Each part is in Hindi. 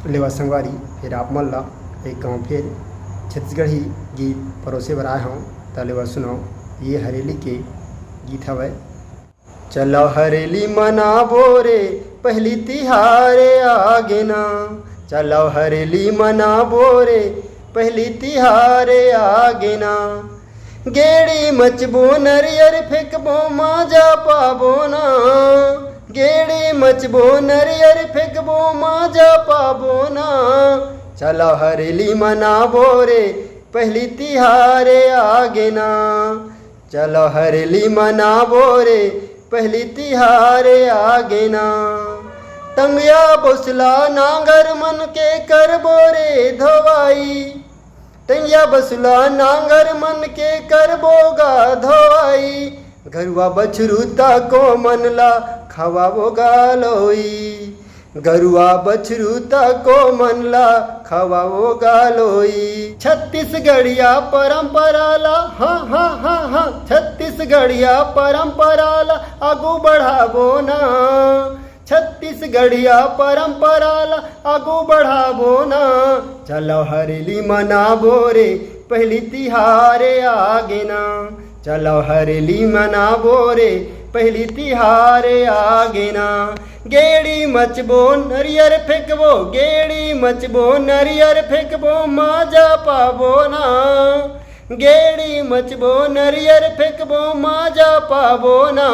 लेवा संगवारी फिर आप मन ला एक गाँव फिर छत्तीसगढ़ी गीत परोसे बर आए हूँ तलेवा सुनो। ये हरेली के गीत हवे। चलो हरेली मनाबो रे पहली तिहारे आगे ना, चलो हरेली मनाबो रे पहली तिहारे आगे ना। गेड़ी मचबो नरियर फेंकबो माजा पाबो ना, गेड़ी मचबो नरियर फेंकबो माजा पाबो ना। चलो हरेली मनाबो रे पहली तिहारे आगे ना, चलो हरेली मनाबो रे पहली तिहारे आगे ना। टंगिया बसला नांगर मन के करबो रे धोवाई, टंगिया बसला नांगर मन के करबोगा धोवाई। गरुआ बछरूता को मनला खवाबो गालोई, गरुआ बछरूता को मनला खवाबो गालोई। छत्तीसगढ़िया परंपरा ला हाँ हाँ हाँ हाँ, छत्तीसगढ़िया परंपरा ला आगू बढ़ाबो ना, छत्तीसगढ़िया परंपरा ला आगू बढ़ाबो ना। चलो हरेली मनाबो रे पहली तिहारे आगे ना, चलो हरेली मनाबो रे पहली तिहारे आगे ना। गेड़ी मचबो नरियर फेंकबो, गेड़ी मचबो नरियर फेंकबो माजा पाबो ना, गेड़ी मचबो नरियर फेंकबो माजा पाबो ना।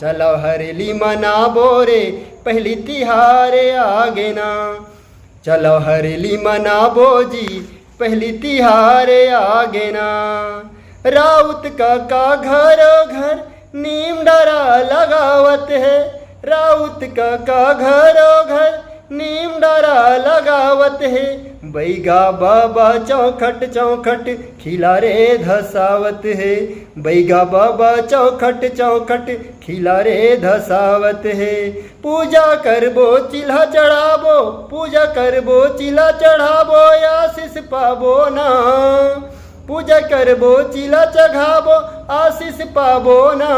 चलो हरेली मनाबो रे पहली तिहारे आगे ना, चलो हरेली मनाबो जी पहली तिहारे आगे ना। राउत का घरो घर नीम डरा लगावत है, राउत का घरो घर नीम डरा लगावत है। बैगा बाबा चौखट चौखट खिला रे धसावत है, बैगा बाबा चौखट चौखट खिला रे धसावत है। पूजा करबो चिल्हा चढ़ाबो, पूजा करबो चिल्हा चढ़ाबो आशीष पाबो ना, पूजा करबो चिल्हा चढ़ाबो आशीष पाबो ना।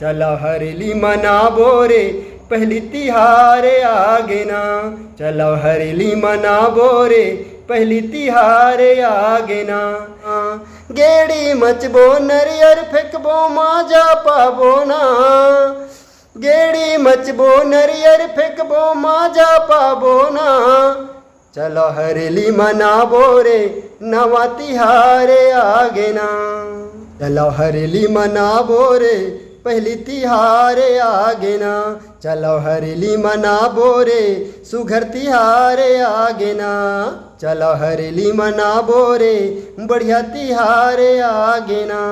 चलो हरेली मनाबो रे पहली तिहारे आगे ना, चलो हरेली मनाबो रे पहली तिहारे आगे ना। गेड़ी मचबो नरियर फेंकबो माजा पाबो ना, गेड़ी मचबो नरियर फेंकबो माजा पाबो ना। चलो हरेली मनाबो रे नवा तिहारे आगे ना, चलो हरेली मनाबो रे पहली तिहारे आगे ना। चलो हरेली मनाबो रे सुघर तिहारे आगे ना, चलो हरेली मनाबो रे बढ़िया तिहारे आगे ना।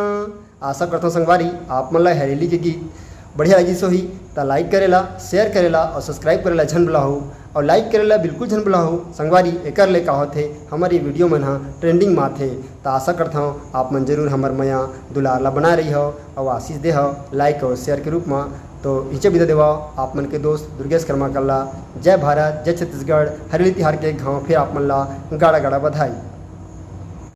आशा करता हूँ संगवारी आप मन ला हरेली के गीत बढ़िया लगी सोही तो लाइक करेला, शेयर करेला और सब्सक्राइब करेला झन बुलाहो, और लाइक करेला बिल्कुल झन बुलाहो संगवारी। एकर ले का होथे हमारी वीडियो मन हा ट्रेंडिंग में आथे। तो आशा करता हूँ आप मन जरूर हमार मया दुलार ला बना रही हो और आशीष दे हो लाइक और शेयर के रूप में। तो इचे विदा देवा आप मन के दोस्त दुर्गेश कर्मा कल्ला। जय भारत, जय छत्तीसगढ़। हरेली तिहार के घाव फिर आप मन ला गाड़ा गाड़ा बधाई।